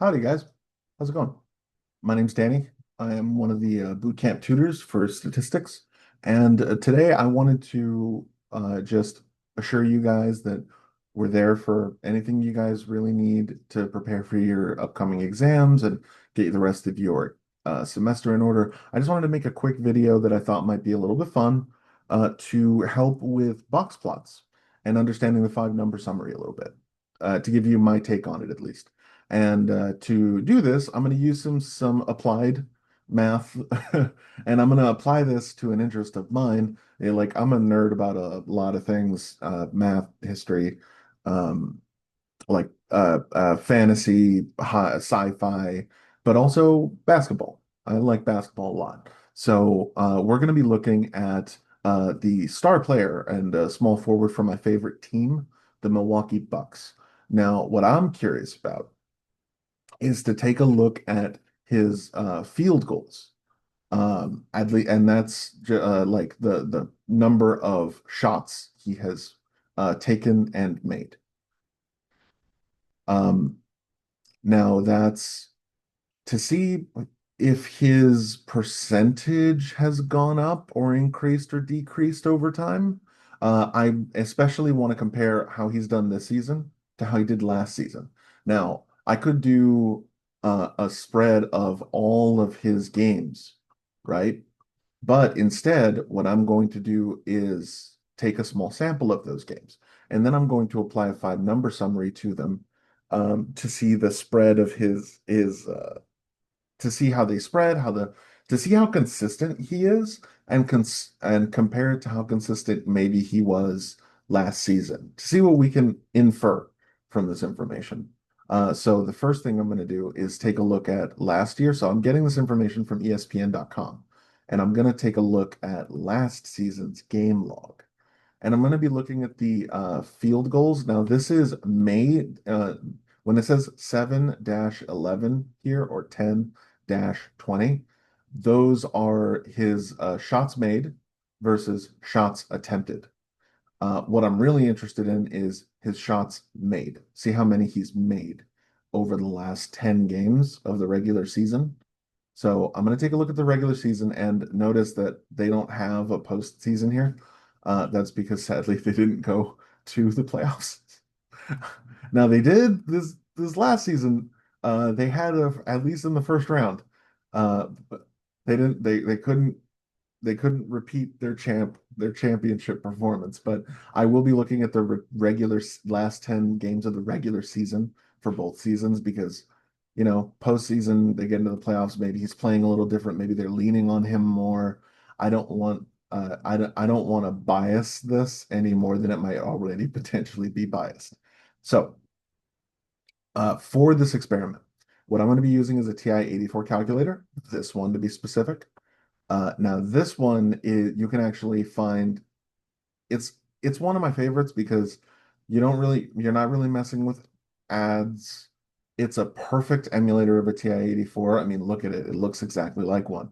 Howdy, guys. How's it going? My name's Danny. I am one of the boot camp tutors for statistics. And today I wanted to just assure you guys that we're there for anything you guys really need to prepare for your upcoming exams and get the rest of your semester in order. I just wanted to make a quick video that I thought might be a little bit fun to help with box plots and understanding the five number summary a little bit, to give you my take on it at least. And to do this, I'm going to use some applied math, and I'm going to apply this to an interest of mine. Like I'm a nerd about a lot of things, math, history, um, fantasy, sci-fi, but also basketball. I like basketball a lot. So we're going to be looking at the star player and small forward for my favorite team, the Milwaukee Bucks. Now, what I'm curious about is to take a look at his field goals. And that's like the number of shots he has taken and made. Um, Now that's to see if his percentage has gone up or increased or decreased over time. I especially want to compare how he's done this season to how he did last season. Now, I could do a spread of all of his games, right? But instead, what I'm going to do is take a small sample of those games, and then I'm going to apply a five number summary to them to see the spread of his to see how they spread, to see how consistent he is, and compare it to how consistent maybe he was last season to see what we can infer from this information. So the first thing I'm going to do is take a look at last year. So I'm getting this information from ESPN.com, and I'm going to take a look at last season's game log. And I'm going to be looking at the field goals. Now, this is made when it says 7-11 here or 10-20, those are his shots made versus shots attempted. What I'm really interested in is his shots made. See how many he's made over the last 10 games of the regular season. So I'm going to take a look at the regular season and notice that they don't have a postseason here. That's because sadly they didn't go to the playoffs. Now they did this last season. They had at least in the first round. But they didn't. They couldn't repeat their championship performance. But I will be looking at the regular last 10 games of the regular season for both seasons because postseason they get into the playoffs. Maybe he's playing a little different. Maybe they're leaning on him more. I don't want to bias this any more than it might already potentially be biased. So for this experiment, what I'm going to be using is a TI-84 calculator, this one to be specific. Now this one is you can actually find it's it's one of my favorites because you're not really messing with ads. It's a perfect emulator of a TI-84. I mean, look at it. It looks exactly like one.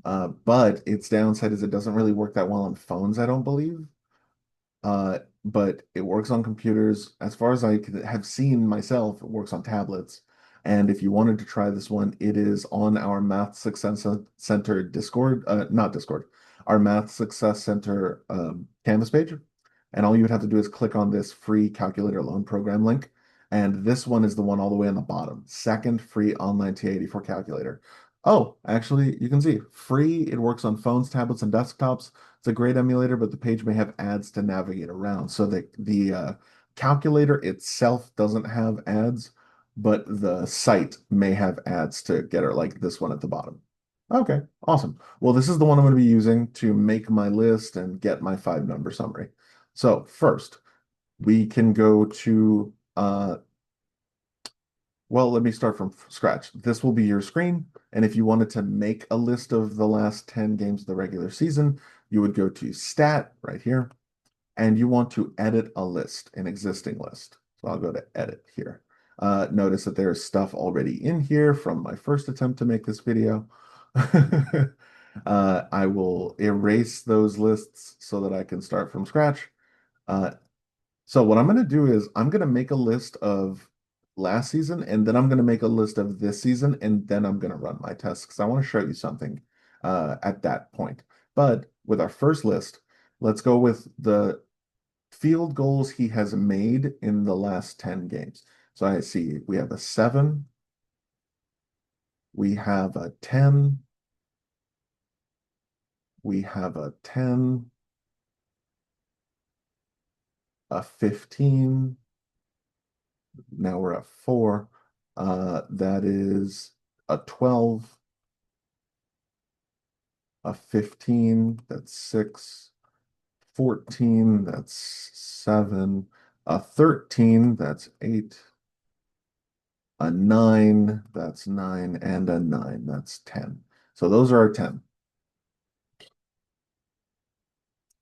But its downside is it doesn't really work that well on phones, I don't believe. But it works on computers. As far as have seen myself, it works on tablets. And if you wanted to try this one, it is on our Math Success Center Discord, not Discord, our Math Success Center Canvas page. And all you would have to do is click on this free calculator loan program link. And this one is the one all the way on the bottom. Second free online TI-84 calculator. Oh, actually, you can see free. It works on phones, tablets, and desktops. It's a great emulator, but the page may have ads to navigate around. So the calculator itself doesn't have ads, but the site may have ads to get her, like this one at the bottom. Okay, awesome. Well, this is the one I'm going to be using to make my list and get my five number summary. So first, we can go to well, let me start from scratch. This will be your screen. And if you wanted to make a list of the last 10 games of the regular season, you would go to Stat right here, and you want to edit a list, an existing list. So I'll go to Edit here. Notice that there is stuff already in here from my first attempt to make this video. I will erase those lists so that I can start from scratch. So what I'm going to do is I'm going to make a list of last season, and then I'm going to make a list of this season, and then I'm going to run my tests because I want to show you something at that point. But with our first list, let's go with the field goals he has made in the last 10 games. So I see we have a 7, we have a 10, we have a 10, a 15. Now we're at 4. That is a 12, a 15, that's 6, 14, that's 7, a 13, that's 8, a 9, that's 9, and a 9, that's 10. So those are our 10.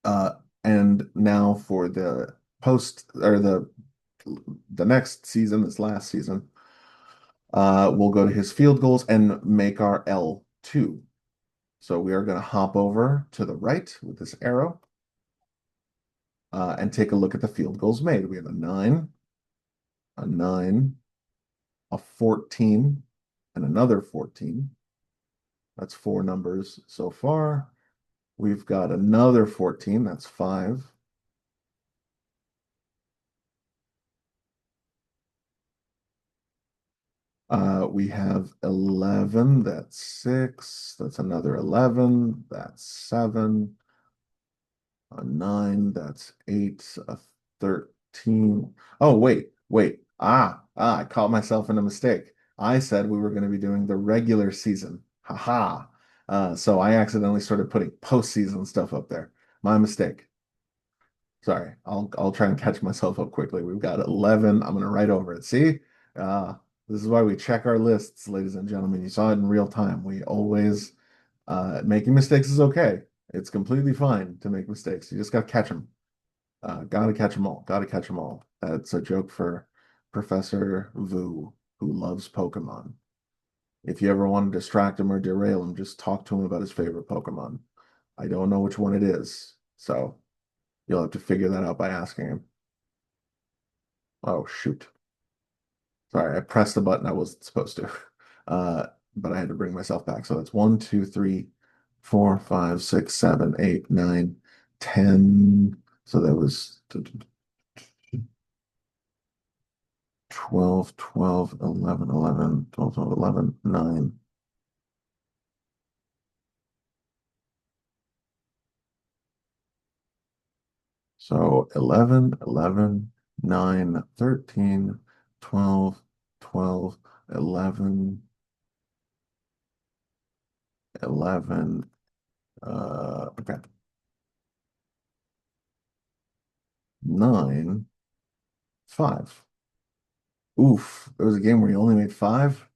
Uh, and now for the post or the next season, this last season, we'll go to his field goals and make our L2. So we are going to hop over to the right with this arrow and take a look at the field goals made. We have a 9, a 14, and another 14. That's 4 numbers so far. We've got another 14, that's 5. We have 11, that's 6. That's another 11, that's 7. A 9, that's 8. A 13. Oh, wait. I caught myself in a mistake. I said we were going to be doing the regular season. Haha. So I accidentally started putting postseason stuff up there. My mistake. Sorry. I'll try and catch myself up quickly. We've got 11. I'm going to write over it. See? Uh, this is why we check our lists, ladies and gentlemen. You saw it in real time. We always making mistakes is okay. It's completely fine to make mistakes. You just got to catch them. Gotta catch them all. Gotta catch them all. That's a joke for Professor Vu, who loves Pokemon. If you ever want to distract him or derail him, just talk to him about his favorite Pokemon. I don't know which one it is, so you'll have to figure that out by asking him. Oh, shoot. Sorry, I pressed the button I wasn't supposed to. But I had to bring myself back. So that's 1, 2, 3, 4, 5, 6, 7, 8, 9, 10. So that was 12, 12, 11, 11, 12, 12, 11, 9. So 11, 11, 9, 13, 12, 12, 11, 11. Okay. 9, 5. Oof, there was a game where you only made 5.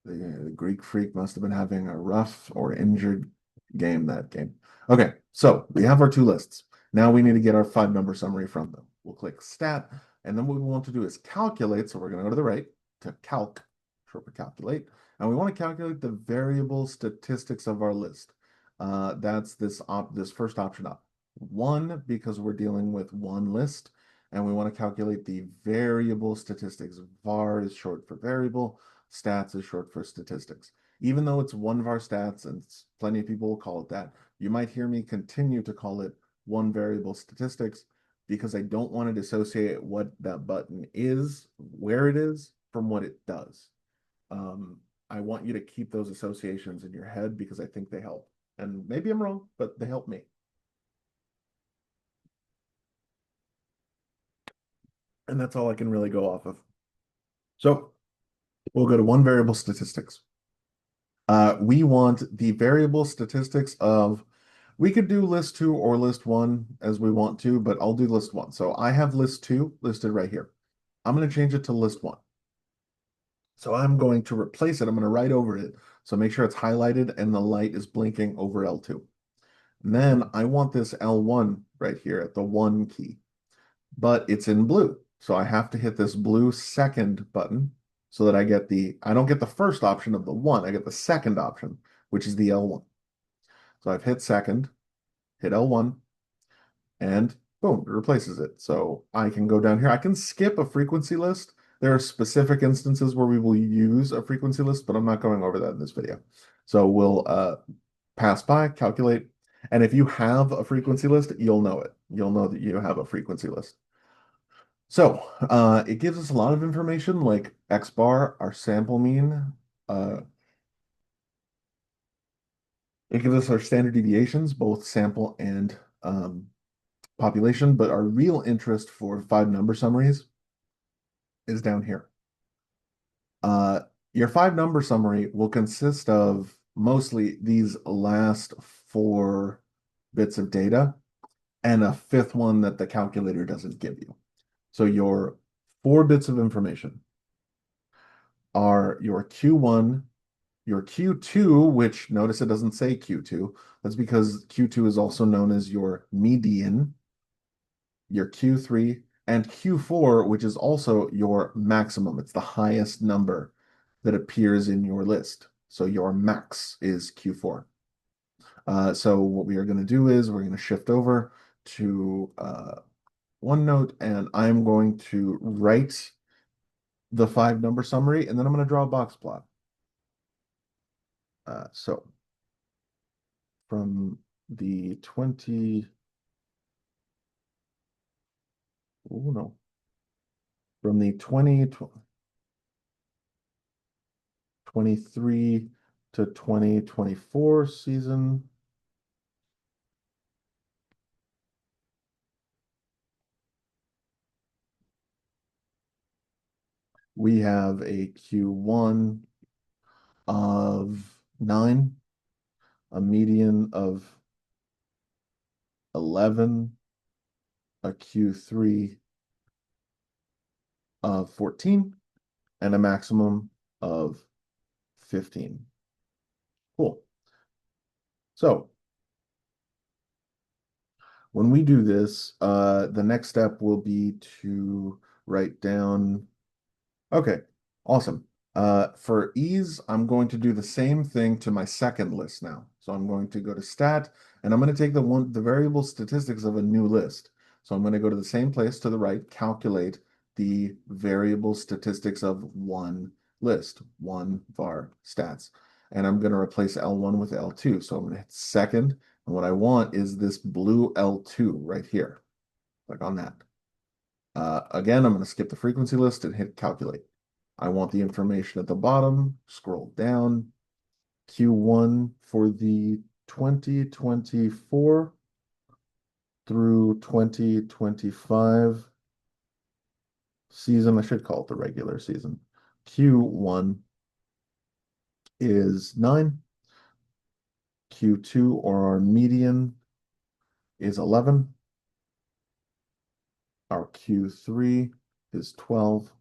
The Greek freak must have been having a rough or injured game that game. Okay, so we have our 2 lists. Now we need to get our 5-number summary from them. We'll click stat, and then what we want to do is calculate. So we're going to go to the right to calc, short for calculate, and we want to calculate the variable statistics of our list. That's this first option up. 1, because we're dealing with one list, and we want to calculate the variable statistics. var is short for variable. Stats is short for statistics. Even though it's one var stats, and plenty of people will call it that, you might hear me continue to call it one variable statistics because I don't want to dissociate what that button is, where it is, from what it does. I want you to keep those associations in your head because I think they help. And maybe I'm wrong, but they help me. And that's all I can really go off of. So we'll go to one variable statistics. We want the variable statistics of, we could do list 2 or list 1 as we want to, but I'll do list 1. So I have list 2 listed right here. I'm going to change it to list 1. So I'm going to replace it. I'm going to write over it. So make sure it's highlighted and the light is blinking over L2. And then I want this L1 right here at the 1 key, but it's in blue. So I have to hit this blue second button so that I don't get the first option of the 1, I get the second option, which is the L1. So I've hit second, hit L1, and boom, it replaces it. So I can go down here. I can skip a frequency list. There are specific instances where we will use a frequency list, but I'm not going over that in this video. So we'll pass by, calculate, and if you have a frequency list, you'll know it. You'll know that you have a frequency list. So it gives us a lot of information like X bar, our sample mean. Uh, it gives us our standard deviations, both sample and population, but our real interest for five number summaries is down here. Uh, your five number summary will consist of mostly these last four bits of data and a fifth one that the calculator doesn't give you. So your four bits of information are your Q1, your Q2, which notice it doesn't say Q2. That's because Q2 is also known as your median, your Q3, and Q4, which is also your maximum. It's the highest number that appears in your list. So your max is Q4. So what we are going to do is we're going to shift over to OneNote, and I'm going to write the five number summary, and then I'm going to draw a box plot. So from the 20, oh no, from the 2023 to 2024 season, we have a Q1 of 9, a median of 11, a Q3 of 14, and a maximum of 15. Cool. So when we do this, the next step will be to write down. Okay, awesome. For ease, I'm going to do the same thing to my second list now. So I'm going to go to stat, and I'm going to take the variable statistics of a new list. So I'm going to go to the same place to the right, calculate the variable statistics of one list, one var stats. And I'm going to replace L1 with L2. So I'm going to hit second, and what I want is this blue L2 right here. Click on that. Again, I'm going to skip the frequency list and hit calculate. I want the information at the bottom, scroll down, Q1 for the 2024 through 2025 season. I should call it the regular season. Q1 is 9. Q2, or our median, is 11. Our Q3 is 12,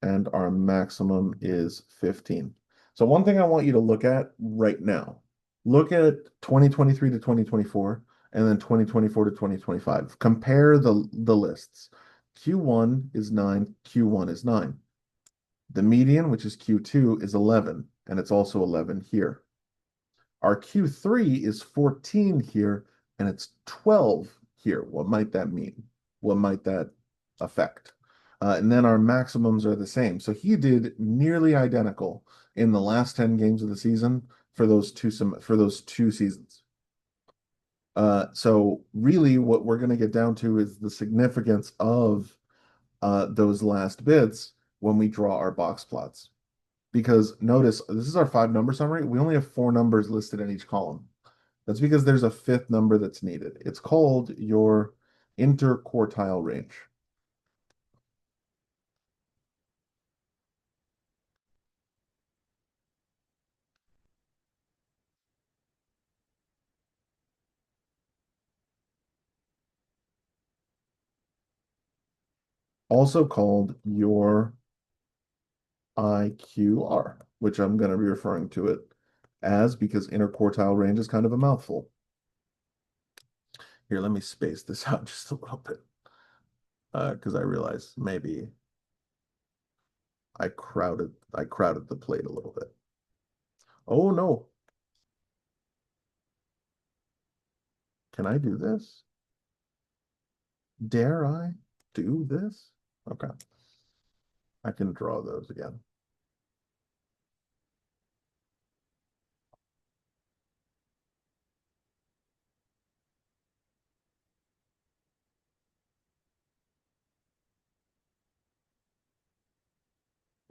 and our maximum is 15. So one thing I want you to look at right now, look at 2023 to 2024, and then 2024 to 2025. Compare the lists. Q1 is 9, Q1 is 9. The median, which is Q2, is 11, and it's also 11 here. Our Q3 is 14 here, and it's 12 here. What might that mean? What might that affect? And then our maximums are the same. So he did nearly identical in the last 10 games of the season for those two seasons. So really what we're going to get down to is the significance of those last bits when we draw our box plots. Because notice, this is our five number summary. We only have four numbers listed in each column. That's because there's a fifth number that's needed. It's called your interquartile range. Also called your IQR, which I'm going to be referring to it as because interquartile range is kind of a mouthful. Here, let me space this out just a little bit because I realize maybe I crowded the plate a little bit. Oh no. Can I do this? Dare I do this? Okay. I can draw those again.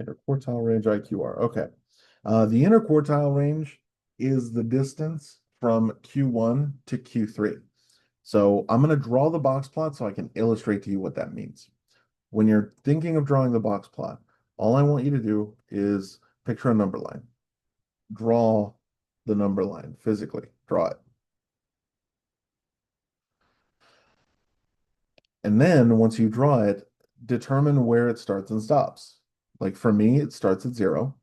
Interquartile range IQR. Okay. The interquartile range is the distance from Q1 to Q3. So I'm going to draw the box plot so I can illustrate to you what that means. When you're thinking of drawing the box plot, all I want you to do is picture a number line. Draw the number line physically. Draw it. And then once you draw it, determine where it starts and stops. Like for me, it starts at 0.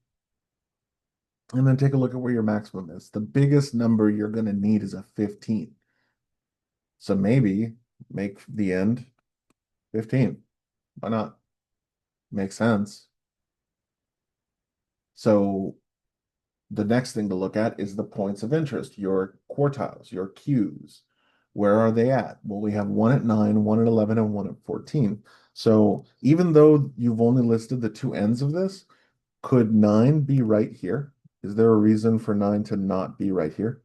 And then take a look at where your maximum is. The biggest number you're going to need is a 15. So maybe make the end 15. Why not? Makes sense. So the next thing to look at is the points of interest, your quartiles, your Qs. Where are they at? Well, we have one at 9, one at 11, and one at 14. So even though you've only listed the two ends of this, could 9 be right here? Is there a reason for 9 to not be right here?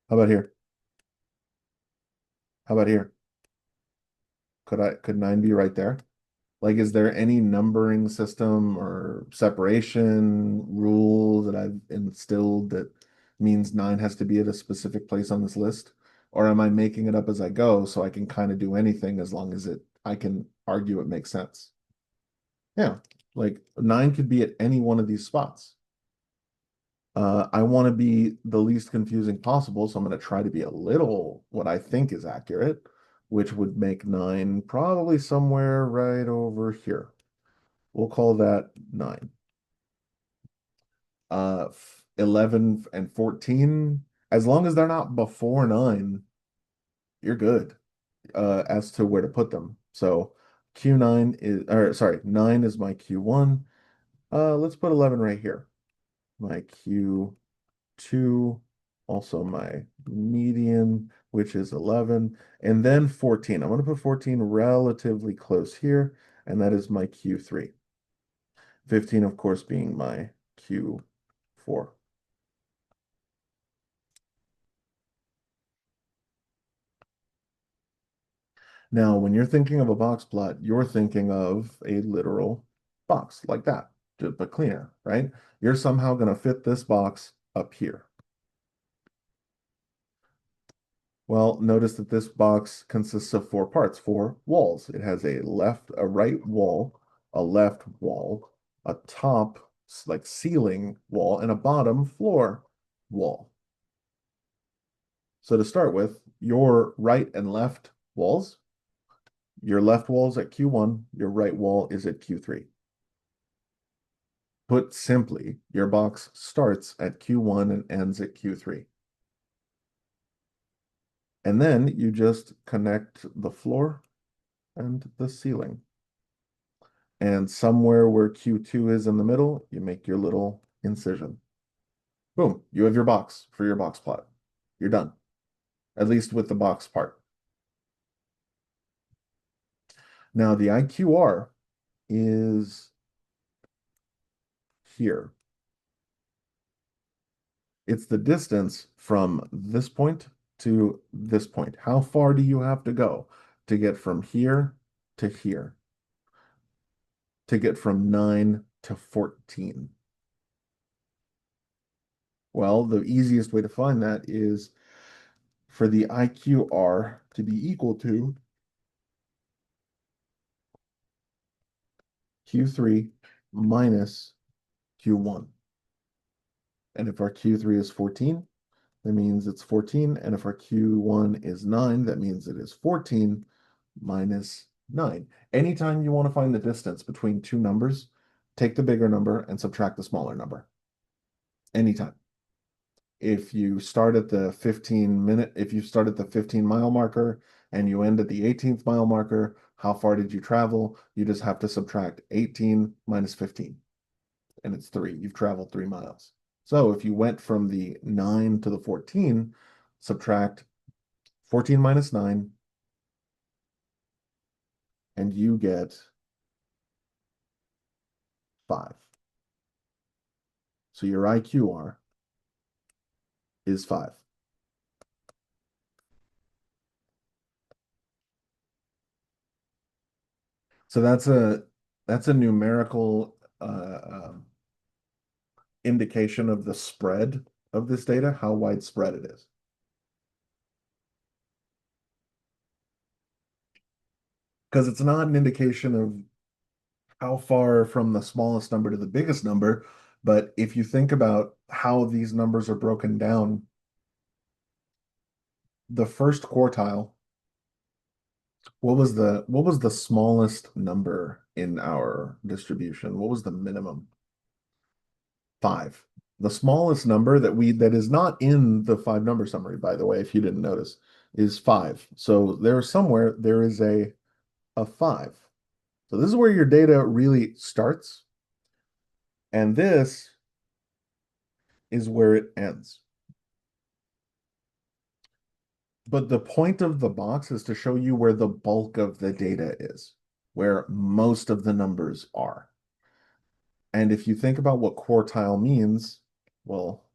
How about here? How about here? Could 9 be right there? Like, is there any numbering system or separation rule that I've instilled that means 9 has to be at a specific place on this list? Or am I making it up as I go so I can kind of do anything as long as I can argue it makes sense? Yeah, like 9 could be at any one of these spots. I want to be the least confusing possible, so I'm going to try to be a little what I think is accurate, which would make 9 probably somewhere right over here. We'll call that 9. 11 and 14, as long as they're not before 9, you're good as to where to put them. So Q9 is, or sorry, 9 is my Q1. Let's put 11 right here. My Q2, also my median, which is 11, and then 14. I'm going to put 14 relatively close here, and that is my Q3. 15, of course, being my Q4. Now, when you're thinking of a box plot, you're thinking of a literal box like that, but cleaner, right? You're somehow going to fit this box up here. Well, notice that this box consists of 4 parts, 4 walls. It has a right wall, a left wall, a top, like ceiling wall, and a bottom floor wall. So to start with, your right and left walls, your left wall is at Q1, your right wall is at Q3. Put simply, your box starts at Q1 and ends at Q3. And then you just connect the floor and the ceiling. And somewhere where Q2 is in the middle, you make your little incision. Boom, you have your box for your box plot. You're done, at least with the box part. Now the IQR is here. It's the distance from this point to this point. How far do you have to go to get from here to here? To get from 9 to 14? Well, the easiest way to find that is for the IQR to be equal to Q3 minus Q1. And if our Q3 is 14, that means it's 14. And if our Q1 is 9, that means it is 14 minus 9. Anytime you want to find the distance between two numbers, take the bigger number and subtract the smaller number. Anytime. If you start at the 15-mile marker and you end at the 18th mile marker, how far did you travel? You just have to subtract 18 minus 15, and it's 3. You've traveled 3 miles. So if you went from the 9 to the 14, subtract 14 minus 9, and you get 5. So your IQR is 5. So that's a numerical indication of the spread of this data, how widespread it is. Because it's not an indication of how far from the smallest number to the biggest number, but if you think about how these numbers are broken down, the first quartile, what was the smallest number in our distribution? What was the minimum? 5. The smallest number that is not in the 5 number summary, by the way, if you didn't notice, is 5. So there is a 5. So this is where your data really starts, and this is where it ends. But the point of the box is to show you where the bulk of the data is, where most of the numbers are. And if you think about what quartile means, well,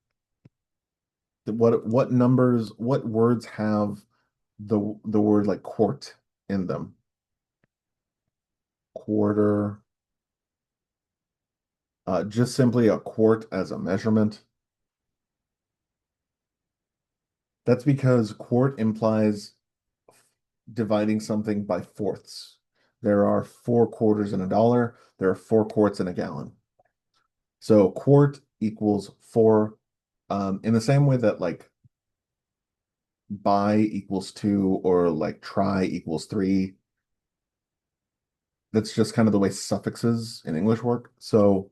what words have the word like quart in them? Quarter, just simply a quart as a measurement. That's because quart implies dividing something by fourths. There are 4 quarters in a dollar. There are 4 quarts in a gallon. So quart equals 4, in the same way that like bi equals 2 or like tri equals 3. That's just kind of the way suffixes in English work. So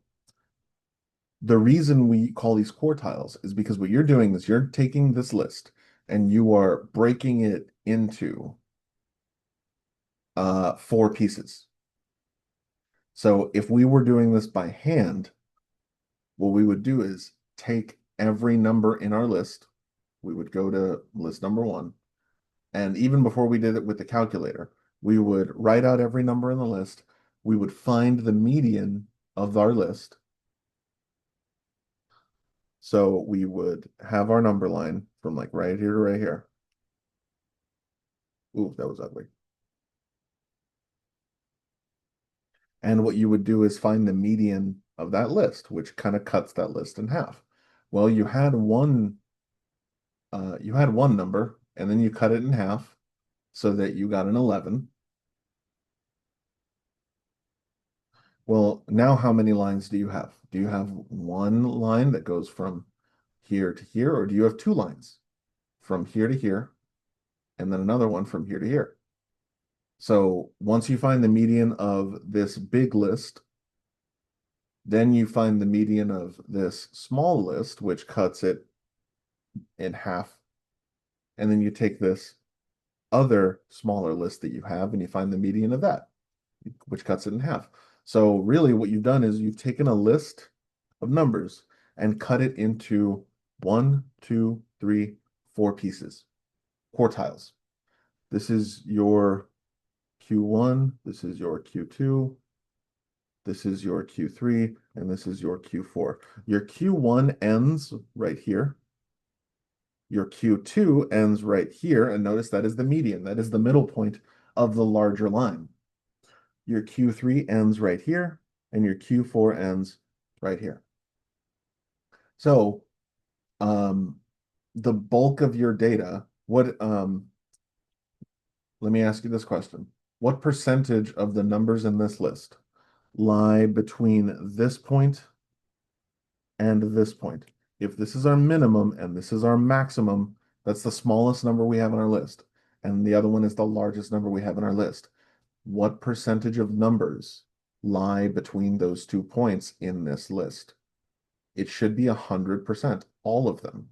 the reason we call these quartiles is because what you're doing is you're taking this list and you are breaking it into 4 pieces. So if we were doing this by hand, what we would do is take every number in our list. We would go to list number 1. And even before we did it with the calculator, we would write out every number in the list. We would find the median of our list. So we would have our number line from like right here to right here. Ooh, that was ugly. And what you would do is find the median of that list, which kind of cuts that list in half. Well, you had one number, and then you cut it in half so that you got an 11. Well, now how many lines do you have? Do you have one line that goes from here to here, or do you have 2 lines from here to here, and then another one from here to here? So once you find the median of this big list, then you find the median of this small list, which cuts it in half. And then you take this other smaller list that you have and you find the median of that, which cuts it in half. So really what you've done is you've taken a list of numbers and cut it into 1, 2, 3, 4 pieces, quartiles. This is your Q1, this is your Q2, this is your Q3, and this is your Q4. Your Q1 ends right here. Your Q2 ends right here, and notice that is the median. That is the middle point of the larger line. Your Q3 ends right here, and your Q4 ends right here. So, the bulk of your data, let me ask you this question. What percentage of the numbers in this list lie between this point and this point? If this is our minimum and this is our maximum, that's the smallest number we have on our list. And the other one is the largest number we have on our list. What percentage of numbers lie between those 2 points in this list? It should be 100%, all of them.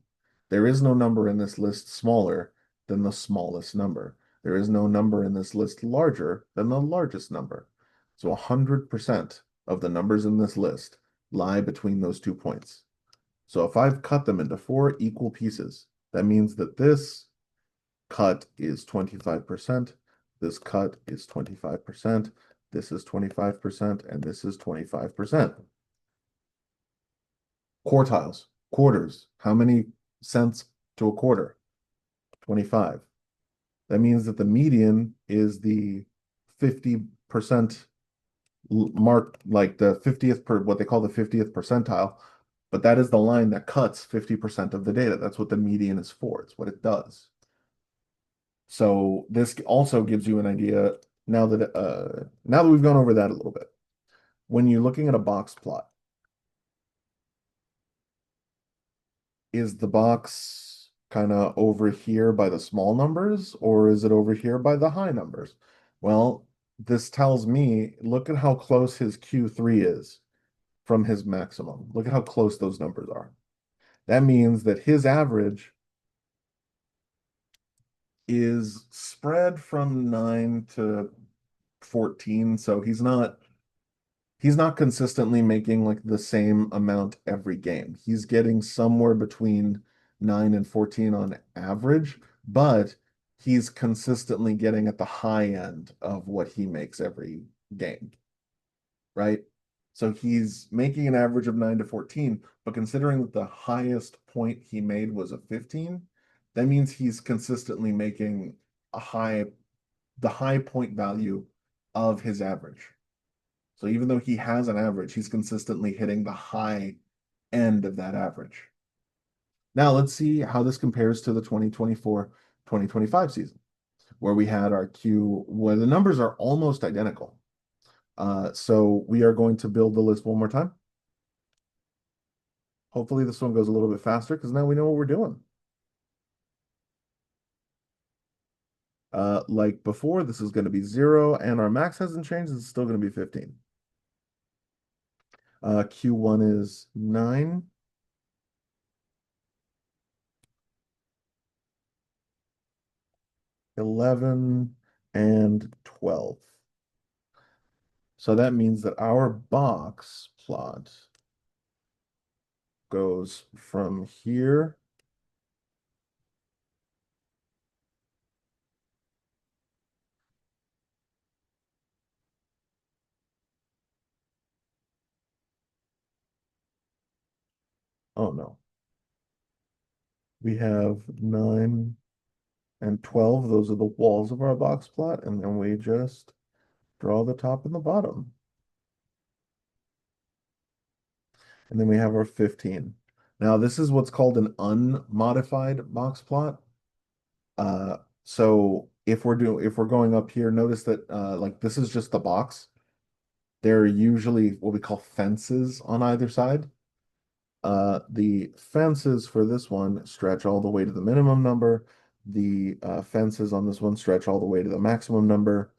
There is no number in this list smaller than the smallest number. There is no number in this list larger than the largest number. So 100% of the numbers in this list lie between those 2 points. So if I've cut them into 4 equal pieces, that means that this cut is 25%, this cut is 25%, this is 25%, and this is 25%. Quartiles, quarters. How many cents to a quarter? 25. That means that the median is the 50% mark, like the 50th per what they call the 50th percentile. But that is the line that cuts 50% of the data. That's what the median is for. It's what it does. So this also gives you an idea now that we've gone over that a little bit. When you're looking at a box plot, is the box kind of over here by the small numbers or is it over here by the high numbers? Well, this tells me, look at how close his Q3 is from his maximum. Look at how close those numbers are. That means that his average is spread from 9 to 14, so he's not consistently making like the same amount every game. He's getting somewhere between 9 and 14 on average, but he's consistently getting at the high end of what he makes every game, right? So he's making an average of 9 to 14, but considering that the highest point he made was a 15, that means he's consistently making a high the high point value of his average. So even though he has an average, he's consistently hitting the high end of that average. Now let's see how this compares to the 2024-2025 season, where we had our Q, where the numbers are almost identical. So we are going to build the list one more time. Hopefully this one goes a little bit faster because now we know what we're doing. Like before, this is going to be 0, and our max hasn't changed. It's still going to be 15. Q1 is 9. 11, and 12. So that means that our box plot goes from here oh no. We have 9 and 12. Those are the walls of our box plot, and then we just draw the top and the bottom. And then we have our 15. Now this is what's called an unmodified box plot. So if we're going up here, notice that like this is just the box. There are usually what we call fences on either side. The fences for this one stretch all the way to the minimum number. The fences on this one stretch all the way to the maximum number.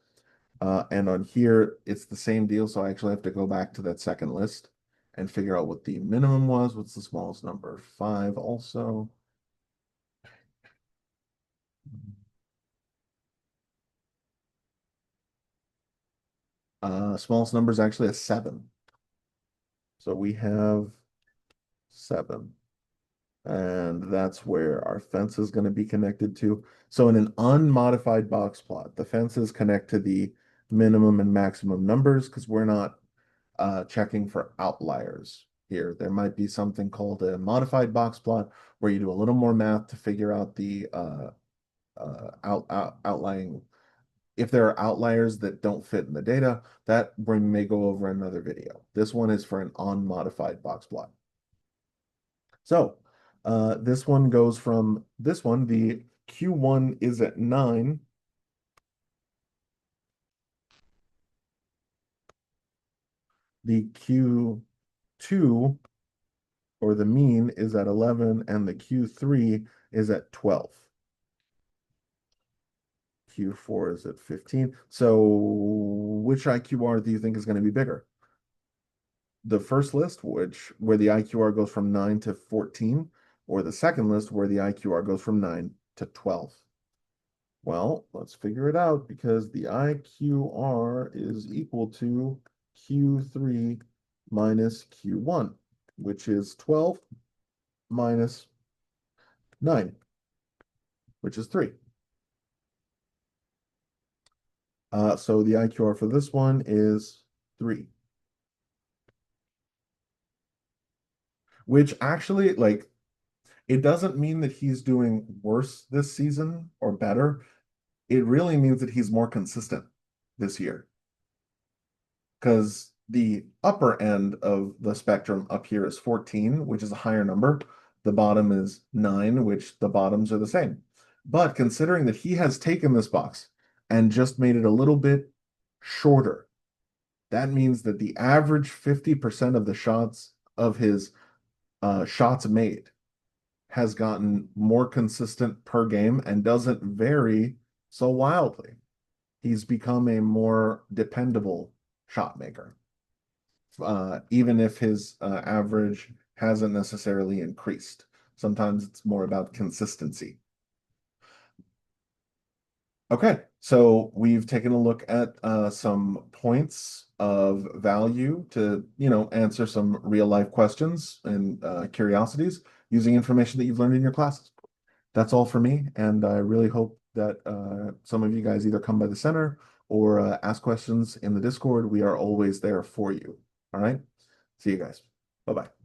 And on here, it's the same deal. So I actually have to go back to that second list and figure out what the minimum was. What's the smallest number? 5 also. Smallest number is actually a 7. So we have 7. And that's where our fence is going to be connected to. So in an unmodified box plot, the fences connect to the minimum and maximum numbers because we're not checking for outliers here. There might be something called a modified box plot where you do a little more math to figure out the outlying. If there are outliers that don't fit in the data, that we may go over another video. This one is for an unmodified box plot. So this one goes from this one, the Q1 is at 9. The Q2 or the mean is at 11 and the Q3 is at 12. Q4 is at 15. So which IQR do you think is going to be bigger? The first list, where the IQR goes from 9 to 14, or the second list where the IQR goes from 9 to 12? Well, let's figure it out because the IQR is equal to Q3 minus Q1, which is 12 minus 9, which is 3. So the IQR for this one is 3. which actually, like, it doesn't mean that he's doing worse this season or better. It really means that he's more consistent this year. Because the upper end of the spectrum up here is 14, which is a higher number. The bottom is 9, which the bottoms are the same. But considering that he has taken this box and just made it a little bit shorter, that means that the average 50% of the shots of his shots made has gotten more consistent per game and doesn't vary so wildly. He's become a more dependable shot maker, even if his average hasn't necessarily increased. Sometimes it's more about consistency. Okay, so we've taken a look at some points of value to, answer some real life questions and curiosities using information that you've learned in your classes. That's all for me, and I really hope that some of you guys either come by the center or ask questions in the Discord. We are always there for you. All right, see you guys. Bye bye.